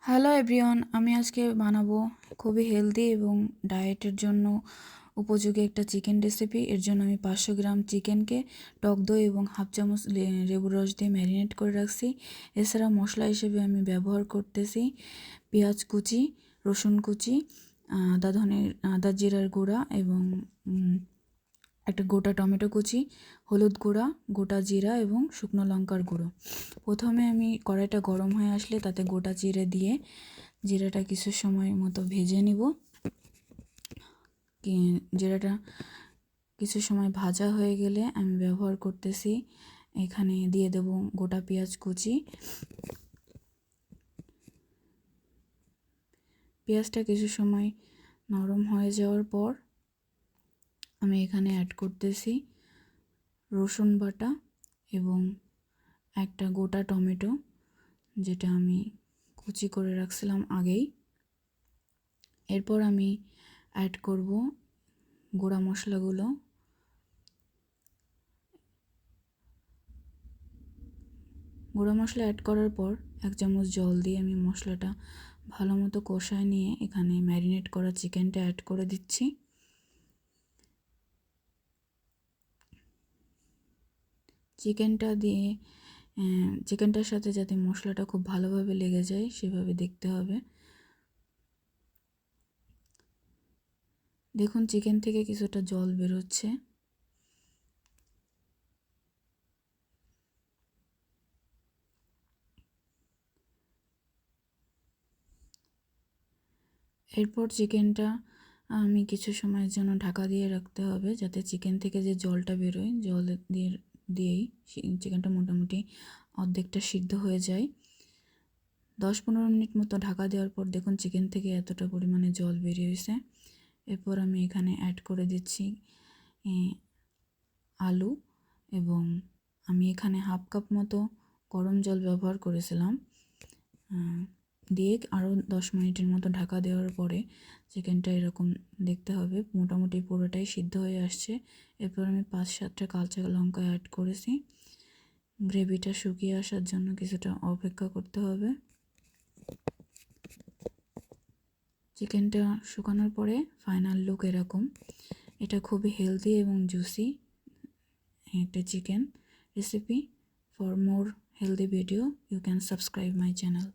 Hello everyone, আমি আজকে বানাবো খুবই হেলদি এবং ডায়েটের জন্য উপযোগী একটা চিকেন রেসিপি। এর জন্য আমি 500 গ্রাম চিকেনকে টক দই এবং হাফ চামচ লেবুর রস দিয়ে ম্যারিনেট করে রাখছি। এছাড়া মশলা হিসেবে আমি ব্যবহার করতেছি পেঁয়াজ কুচি, রসুন কুচি, আদা জিরার গুঁড়া এবং একটা গোটা টমেটো কুচি, হলুদ গুঁড়া, গোটা জিরা এবং শুকনো লঙ্কার গুঁড়ো। প্রথমে আমি কড়াইটা গরম হয়ে আসলে তাতে গোটা জিরে দিয়ে জিরাটা কিছু সময় মতো ভেজে নিব। জিরাটা কিছু সময় ভাজা হয়ে গেলে আমি ব্যবহার করতেছি, এখানে দিয়ে দেব গোটা পেঁয়াজ কুচি। পেঁয়াজটা কিছু সময় নরম হয়ে যাওয়ার পর আমি এখানে অ্যাড করতেছি রসুন বাটা এবং একটা গোটা টমেটো, যেটা আমি কুচি করে রাখছিলাম আগেই। এরপর আমি অ্যাড করব গুঁড়া মশলাগুলো। গুঁড়া মশলা অ্যাড করার পর 1 চামচ জল দিয়ে আমি মশলাটা ভালো মতো কষায় নিয়ে এখানে ম্যারিনেট করা চিকেনটা অ্যাড করে দিচ্ছি। চিকেনটার সাথে যাতে মশলাটা খুব ভালোভাবে লেগে যায় সেভাবে দেখতে হবে। দেখুন চিকেন থেকে কিছুটা জল বেরোচ্ছে। এরপর চিকেনটা আমি কিছু সময়ের জন্য ঢাকা দিয়ে রাখতে হবে, যাতে চিকেন থেকে যে জলটা বেরোয় জল দিয়েই চিকেনটা মোটামুটি অর্ধেকটা সিদ্ধ হয়ে যায়। 10-15 মিনিট মতো ঢাকা দেওয়ার পর দেখুন চিকেন থেকে এতটা পরিমাণে জল বেরিয়েছে। এরপর আমি এখানে অ্যাড করে দিচ্ছি আলু, এবং আমি এখানে হাফ কাপ মতো গরম জল ব্যবহার করেছিলাম। দিয়ে আরও 10 মিনিটের মতো ঢাকা দেওয়ার পরে চিকেনটা এরকম দেখতে হবে, মোটামুটি পুরোটাই সিদ্ধ হয়ে আসছে। এরপর আমি 5-7টা কাঁচা লঙ্কা অ্যাড করেছি। গ্রেভিটা শুকিয়ে আসার জন্য কিছুটা অপেক্ষা করতে হবে। চিকেনটা শুকানোর পরে ফাইনাল লুক এরকম। এটা খুবই হেলদি এবং জুসি একটা chicken recipe. For more healthy video you can subscribe my channel.